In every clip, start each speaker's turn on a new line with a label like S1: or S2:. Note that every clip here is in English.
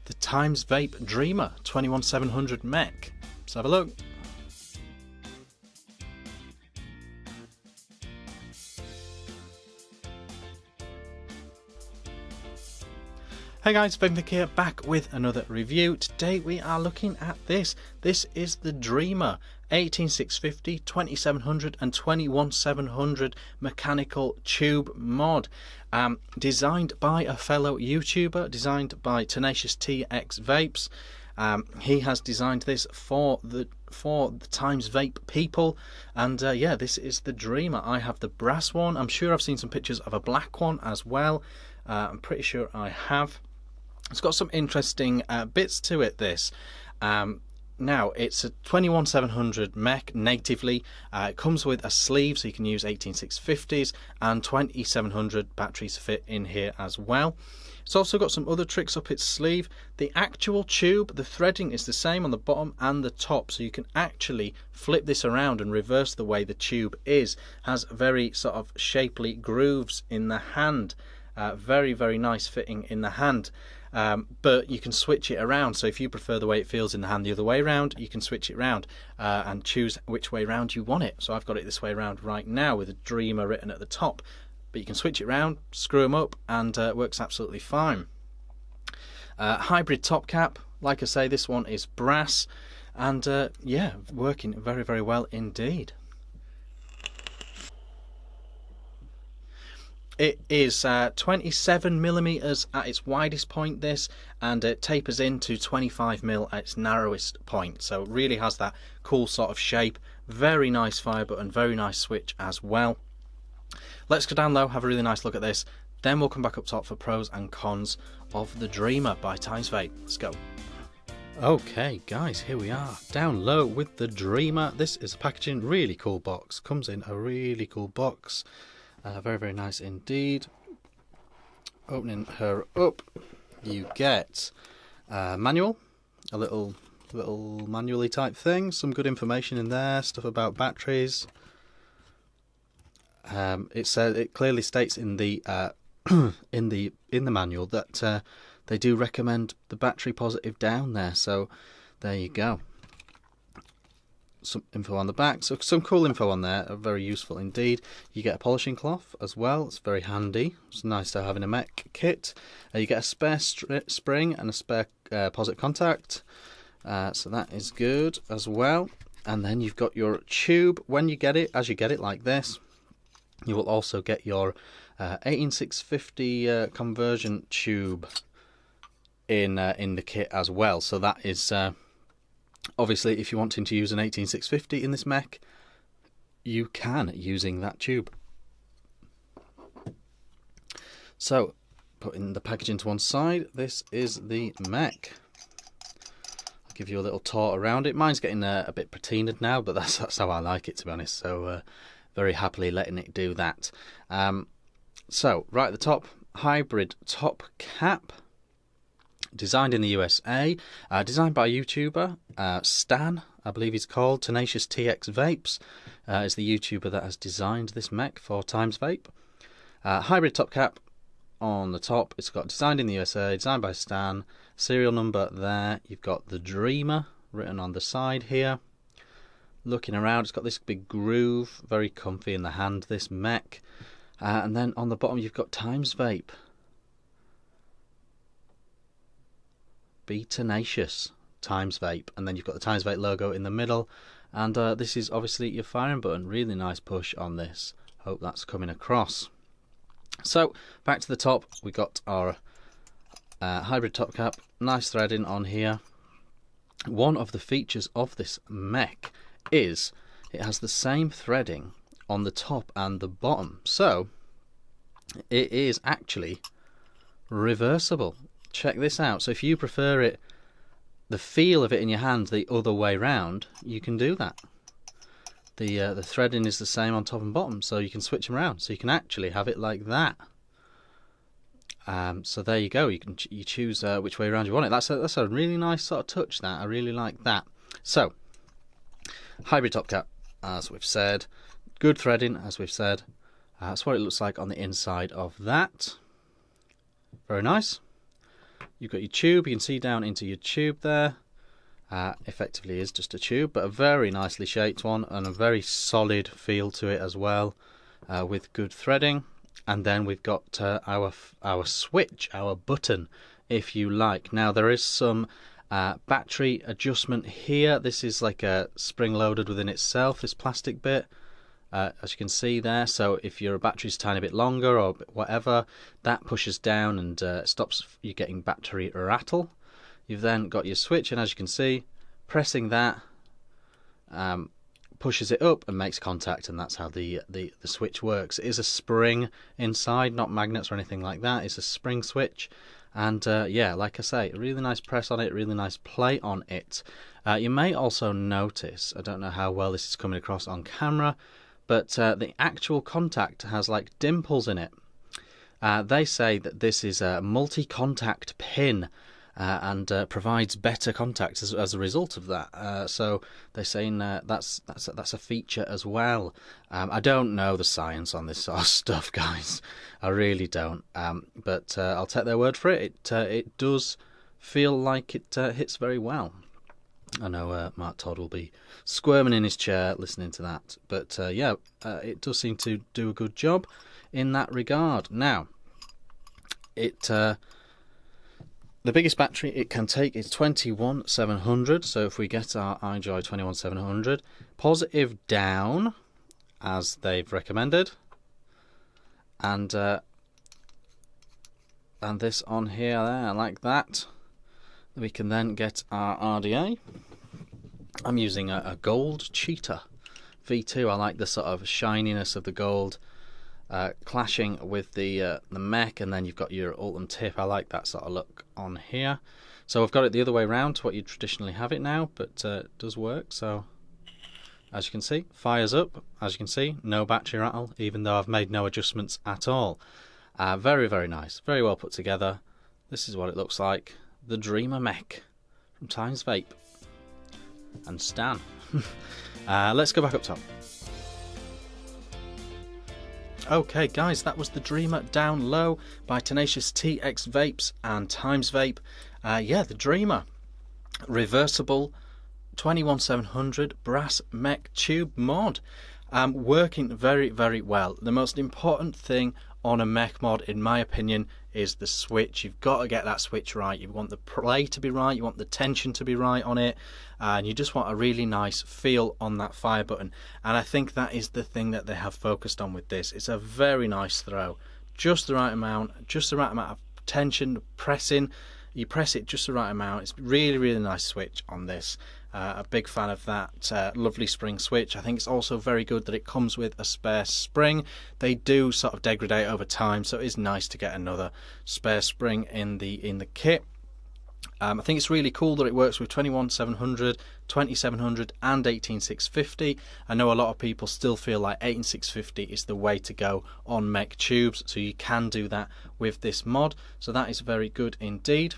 S1: the TimesVape Dreamer 21700 Mech. Let's have a look. Hey guys, Fav Wick here, back with another review. Today we are looking at this. This is the Dreamer 18650, 2700 and 21700 mechanical tube mod. Designed by a fellow YouTuber, designed by nzHzVx. He has designed this for the TimesVape people, and yeah, this is the Dreamer. I have the brass one. I'm sure I've seen some pictures of a black one as well. I'm pretty sure I have. It's got some interesting bits to it, this. Now, it's a 21700 Mech natively. It comes with a sleeve, so you can use 18650s, and 2700 batteries fit in here as well. It's also got some other tricks up its sleeve. The actual tube, the threading is the same on the bottom and the top, so you can actually flip this around and reverse the way the tube is. Has very sort of shapely grooves in the hand. Very, very nice fitting in the hand. But you can switch it around, so if you prefer the way it feels in the hand the other way around, you can switch it around and choose which way round you want it. So I've got it this way around right now with a Dreamer written at the top, but you can switch it around, screw them up, and it works absolutely fine. Hybrid top cap, like I say, this one is brass, and yeah, working very, very well indeed. It is 27mm at its widest point, this, and it tapers into 25mm at its narrowest point, so it really has that cool sort of shape. Very nice fire button, very nice switch as well. Let's go down low, have a really nice look at this, then we'll come back up top for pros and cons of the Dreamer by TimesVape. Let's go. Okay guys, here we are, down low with the Dreamer. This is a packaging, really cool box, comes in a really cool box. Very, very nice indeed. Opening her up, you get a manual, a little manually type thing, some good information in there, stuff about batteries. It says, it clearly states in the in the manual that they do recommend the battery positive down there, so there you go. Some info on the back, so some cool info on there, very useful indeed. You get a polishing cloth as well, it's very handy. It's nice to have in a Mech kit. You get a spare spring and a spare positive contact, so that is good as well. And then you've got your tube. When you get it, as you get it like this, you will also get your 18650 conversion tube in the kit as well. So that is obviously, if you're wanting to use an 18650 in this Mech, you can, using that tube. So, putting the packaging to one side, this is the Mech. I'll give you a little tour around it. Mine's getting a bit patinaed now, but that's how I like it, to be honest. So, very happily letting it do that. So, right at the top, hybrid top cap. Designed in the USA, designed by a YouTuber, Stan, I believe he's called, nzHzVx is the YouTuber that has designed this Mech for TimesVape. Hybrid top cap on the top, it's got designed in the USA, designed by Stan, serial number there, you've got the Dreamer written on the side here. Looking around, it's got this big groove, very comfy in the hand, this Mech. And then on the bottom you've got TimesVape. Be tenacious, TimesVape, and then you've got the TimesVape logo in the middle, and this is obviously your firing button. Really nice push on this, hope that's coming across. So back to the top, we got our hybrid top cap, nice threading on here. One of the features of this Mech is it has the same threading on the top and the bottom, so it is actually reversible. Check this out. So if you prefer it, the feel of it in your hand the other way round, you can do that. The threading is the same on top and bottom, so you can switch them around. So you can actually have it like that. So there you go. You choose which way around you want it. That's a really nice sort of touch. That I really like that. So hybrid top cap, as we've said, good threading, as we've said. That's what it looks like on the inside of that. Very nice. you've got your tube. You can see down into your tube there. Effectively is just a tube, but a very nicely shaped one and a very solid feel to it as well, with good threading. And then we've got our switch, our button, if you like. Now there is some battery adjustment here. This is like a spring loaded within itself, this plastic bit, as you can see there. So if your battery's a tiny bit longer or whatever, that pushes down and stops you getting battery rattle. You've then got your switch, and as you can see, pressing that pushes it up and makes contact, and that's how the switch works. It is a spring inside, not magnets or anything like that. It's a spring switch, and yeah, like I say, really nice press on it, really nice play on it. You may also notice, I don't know how well this is coming across on camera, but the actual contact has like dimples in it. They say that this is a multi-contact pin, and provides better contact as a result of that. So they're saying that's a feature as well. I don't know the science on this sort of stuff, guys. I really don't. But I'll take their word for it. It does feel like it hits very well. I know Mark Todd will be squirming in his chair listening to that. But yeah, it does seem to do a good job in that regard. Now, the biggest battery it can take is 21700. So if we get our iJoy 21700, positive down as they've recommended, and this on here there like that, we can then get our RDA. I'm using a gold cheetah V2. I like the sort of shininess of the gold clashing with the Mech, and then you've got your Ultim tip. I like that sort of look on here. So I've got it the other way around to what you traditionally have it now, but it does work. So as you can see, fires up. As you can see, no battery rattle, even though I've made no adjustments at all. Very, very nice, very well put together. This is what it looks like. The Dreamer Mech from TimesVape and Stan. Let's go back up top. Okay guys, that was the Dreamer down low by Tenacious TX Vapes and TimesVape. Yeah, the Dreamer, reversible 21700 brass Mech tube mod, working very, very well. The most important thing on a Mech mod, in my opinion, is the switch. You've got to get that switch right. You want the play to be right, you want the tension to be right on it, and you just want a really nice feel on that fire button. And I think that is the thing that they have focused on with this. It's a very nice throw, just the right amount of tension, pressing. You press it just the right amount. It's really, really nice switch on this. A big fan of that lovely spring switch. I think it's also very good that it comes with a spare spring. They do sort of degrade over time, so it is nice to get another spare spring in the kit. I think it's really cool that it works with 21700, 2700 and 18650. I know a lot of people still feel like 18650 is the way to go on Mech tubes, so you can do that with this mod, so that is very good indeed.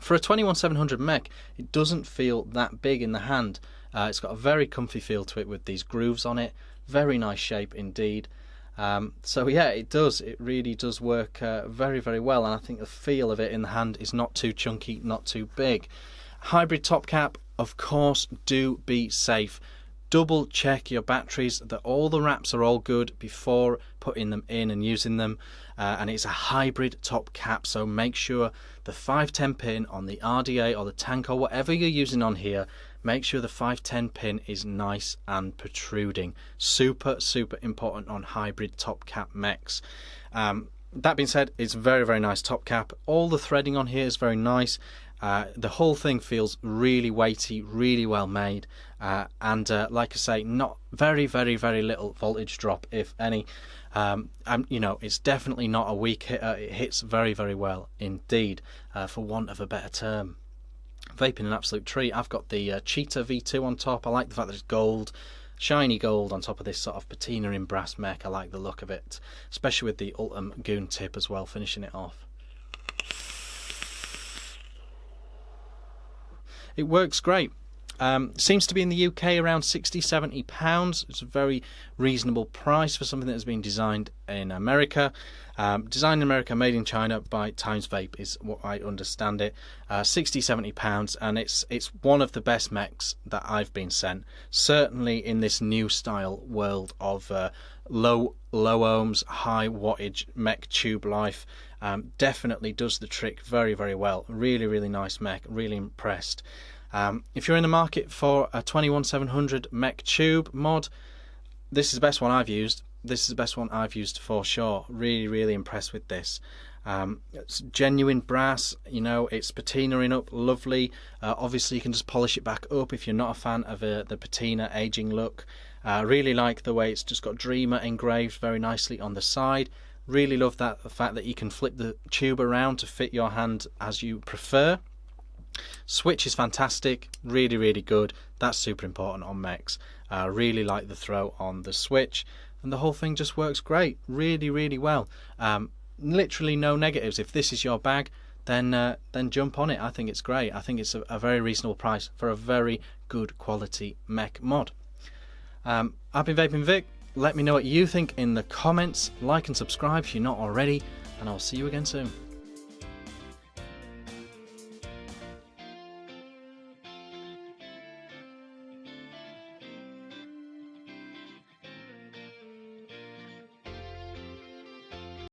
S1: For a 21700 Mech, it doesn't feel that big in the hand. It's got a very comfy feel to it with these grooves on it. Very nice shape indeed. So yeah, it really does work very, very well, and I think the feel of it in the hand is not too chunky, not too big. Hybrid top cap, of course, do be safe. Double check your batteries, that all the wraps are all good before putting them in and using them. And it's a hybrid top cap, so make sure the 510 pin on the RDA or the tank or whatever you're using on here, make sure the 510 pin is nice and protruding. Super, super important on hybrid top cap mechs. That being said, it's very, very nice top cap. All the threading on here is very nice. The whole thing feels really weighty, really well made, and like I say, not very, very, very little voltage drop, if any. You know, it's definitely not a weak hitter. It hits very, very well indeed, for want of a better term. Vaping an absolute treat. I've got the Cheetah V2 on top. I like the fact that it's gold, shiny gold on top of this sort of patina in brass Mech. I like the look of it, especially with the Ultim Goon tip as well, finishing it off. It works great. Seems to be in the UK around £60–70. It's a very reasonable price for something that has been designed in America. Designed in America, made in China by TimesVape is what I understand it. £60–70, and it's one of the best mechs that I've been sent. Certainly in this new style world of low ohms, high wattage mech tube life. Definitely does the trick very, very well. Really nice mech. Really impressed. If you're in the market for a 21700 mech tube mod, this is the best one I've used. This is the best one I've used for sure. Really impressed with this. It's genuine brass, you know, it's patinaing up lovely. Obviously you can just polish it back up if you're not a fan of the patina aging look. Really like the way it's just got Dreamer engraved very nicely on the side. Really love the fact that you can flip the tube around to fit your hand as you prefer. Switch is fantastic, really good. That's super important on mechs. Really like the throw on the switch, and the whole thing just works great. Really well. Literally no negatives. If this is your bag, then jump on it. I think it's great. I think it's a very reasonable price for a very good quality mech mod. I've been Vaping Vic. Let me know what you think in the comments. Like and subscribe if you're not already, and I'll see you again soon.